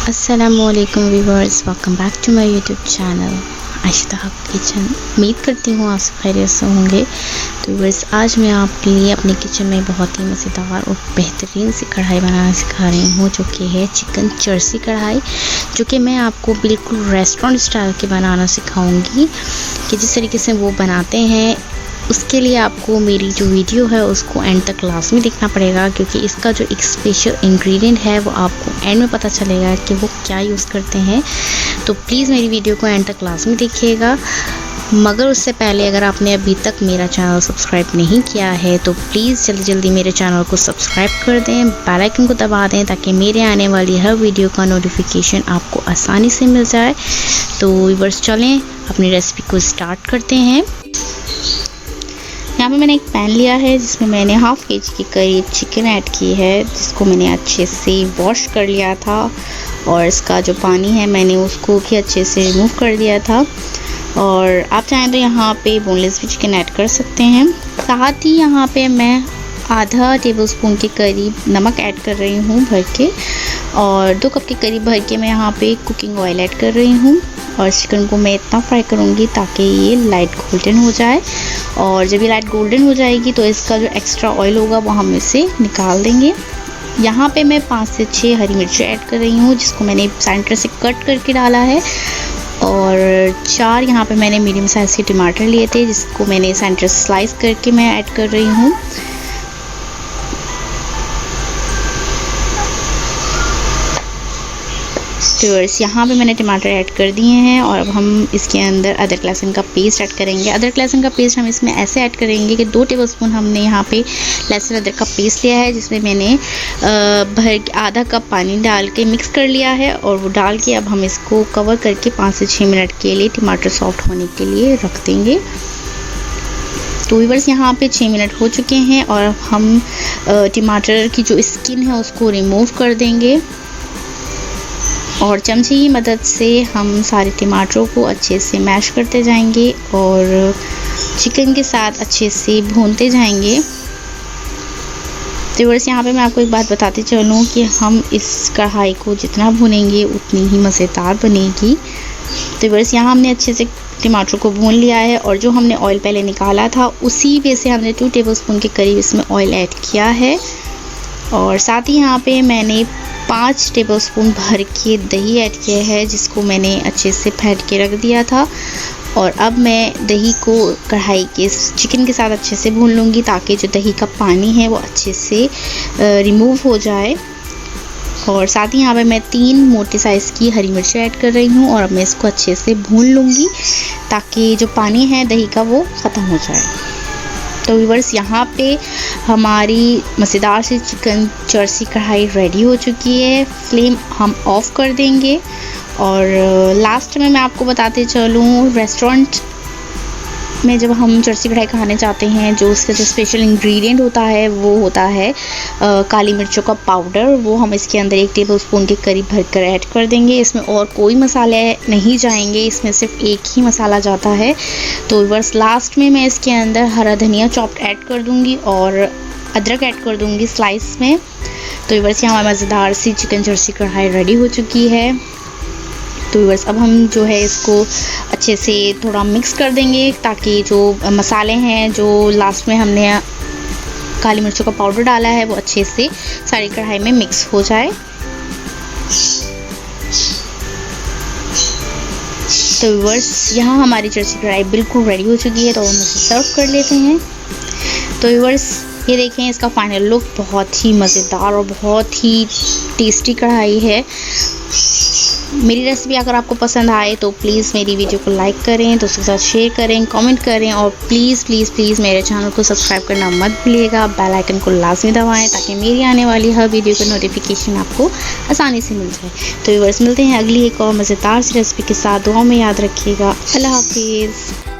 अस्सलामुअलैकुम viewers, welcome back to my YouTube channel Ashita kitchen. उम्मीद करती हूँ आप सब खैरियत से होंगे। तो व्यूअर्स, आज मैं आपके लिए अपने किचन में बहुत ही मज़ेदार और बेहतरीन सी कढ़ाई बनाना सिखा रही हूँ, जो कि है चिकन चर्सी कढ़ाई, जो कि मैं आपको बिल्कुल रेस्टोरेंट स्टाइल के बनाना सिखाऊंगी कि जिस तरीके से वो बनाते हैं। उसके लिए आपको मेरी जो वीडियो है उसको एंड तक लास्ट में देखना पड़ेगा, क्योंकि इसका जो एक स्पेशल इंग्रेडिएंट है वो आपको एंड में पता चलेगा कि वो क्या यूज़ करते हैं। तो प्लीज़ मेरी वीडियो को एंड तक लास्ट में देखिएगा। मगर उससे पहले अगर आपने अभी तक मेरा चैनल सब्सक्राइब नहीं किया है तो प्लीज़ जल्दी जल्दी मेरे चैनल को सब्सक्राइब कर दें, बेल आइकन को दबा दें, ताकि मेरे आने वाली हर वीडियो का नोटिफिकेशन आपको आसानी से मिल जाए। तो व्यूअर्स, चलें अपनी रेसिपी को स्टार्ट करते हैं। यहाँ पे मैंने एक पैन लिया है जिसमें मैंने हाफ़ केजी के करीब चिकन ऐड की है, जिसको मैंने अच्छे से वॉश कर लिया था और इसका जो पानी है मैंने उसको भी अच्छे से रिमूव कर दिया था। और आप चाहें तो यहाँ पे बोनलेस भी चिकन ऐड कर सकते हैं। साथ ही यहाँ पे मैं आधा टेबलस्पून के करीब नमक ऐड कर रही हूँ भर के, और 2 कप के करीब भर के मैं यहाँ पे कुकिंग ऑयल ऐड कर रही हूँ। और चिकन को मैं इतना फ्राई करूँगी ताकि ये लाइट गोल्डन हो जाए, और जब ये लाइट गोल्डन हो जाएगी तो इसका जो एक्स्ट्रा ऑयल होगा वो हम इसे निकाल देंगे। यहाँ पे मैं 5 से 6 हरी मिर्ची ऐड कर रही हूँ, जिसको मैंने सेंटर से कट करके डाला है। और 4 यहाँ पे मैंने मीडियम साइज़ के टमाटर लिए थे, जिसको मैंने सेंटर से स्लाइस करके मैं ऐड कर रही हूँ। व्यूअर्स, यहाँ पे मैंने टमाटर ऐड कर दिए हैं और अब हम इसके अंदर अदरक लहसुन का पेस्ट ऐड करेंगे। अदरक लहसुन का पेस्ट हम इसमें ऐसे ऐड करेंगे कि 2 टेबलस्पून हमने यहाँ पे लहसुन अदरक का पेस्ट लिया है, जिसमें मैंने आधा कप पानी डाल के मिक्स कर लिया है। और वो डाल के अब हम इसको कवर करके 5 से 6 मिनट के लिए टमाटर सॉफ्ट होने के लिए रख देंगे। तो व्यूअर्स, यहाँ पे 6 मिनट हो चुके हैं और हम टमाटर की जो स्किन है उसको रिमूव कर देंगे, और चमचे की मदद से हम सारे टमाटरों को अच्छे से मैश करते जाएंगे और चिकन के साथ अच्छे से भूनते जाएंगे। तो व्यूअर्स, यहाँ पे मैं आपको एक बात बताती चलूँ कि हम इस कढ़ाई को जितना भूनेंगे उतनी ही मज़ेदार बनेगी। तो व्यूअर्स, यहाँ हमने अच्छे से टमाटर को भून लिया है, और जो हमने ऑयल पहले निकाला था उसी पे से हमने 2 टेबलस्पून के करीब इसमें ऑयल ऐड किया है। और साथ ही यहाँ पे मैंने 5 टेबलस्पून भर के दही ऐड किया है, जिसको मैंने अच्छे से फेंट के रख दिया था। और अब मैं दही को कढ़ाई के चिकन के साथ अच्छे से भून लूँगी, ताकि जो दही का पानी है वो अच्छे से रिमूव हो जाए। और साथ ही यहाँ पे मैं 3 मोटे साइज़ की हरी मिर्च ऐड कर रही हूँ, और अब मैं इसको अच्छे से भून लूँगी ताकि जो पानी है दही का वो ख़त्म हो जाए। तो व्यूअर्स, यहाँ पे हमारी मज़ेदार सी चिकन चर्सी कढ़ाई रेडी हो चुकी है। फ्लेम हम ऑफ़ कर देंगे। और लास्ट में मैं आपको बताते चलूँ, रेस्टोरेंट में जब हम चर्सी कढ़ाई खाने जाते हैं, जो उसका जो स्पेशल इंग्रेडिएंट होता है वो होता है काली मिर्चों का पाउडर। वो हम इसके अंदर 1 टेबलस्पून के करीब भरकर ऐड कर देंगे। इसमें और कोई मसाले नहीं जाएंगे, इसमें सिर्फ एक ही मसाला जाता है। तो बस लास्ट में मैं इसके अंदर हरा धनिया चॉप्ड ऐड कर दूँगी और अदरक ऐड कर दूँगी स्लाइस में। तो बस यहाँ हमारी मज़ेदार सी चिकन चर्सी कढ़ाई रेडी हो चुकी है। तो बस अब हम जो है इसको अच्छे से थोड़ा मिक्स कर देंगे, ताकि जो मसाले हैं जो लास्ट में हमने काली मिर्चों का पाउडर डाला है वो अच्छे से सारी कढ़ाई में मिक्स हो जाए। तो व्यूअर्स, यहाँ हमारी चर्सी कढ़ाई बिल्कुल रेडी हो चुकी है, तो हम इसे सर्व कर लेते हैं। तो व्यूअर्स, ये देखें, इसका फाइनल लुक बहुत ही मज़ेदार और बहुत ही टेस्टी कढ़ाई है। मेरी रेसिपी अगर आपको पसंद आए तो प्लीज़ मेरी वीडियो को लाइक करें, दोस्तों के साथ शेयर करें, कमेंट करें, और प्लीज़ प्लीज़ प्लीज़ मेरे चैनल को सब्सक्राइब करना मत भूलिएगा। बेल आइकन को लाजमी दबाएं, ताकि मेरी आने वाली हर वीडियो का नोटिफिकेशन आपको आसानी से मिल जाए। तो व्यूअर्स, मिलते हैं अगली एक और मज़ेदार सी रेसिपी के साथ। दुआओं में याद रखिएगा। अल्लाह हाफिज़।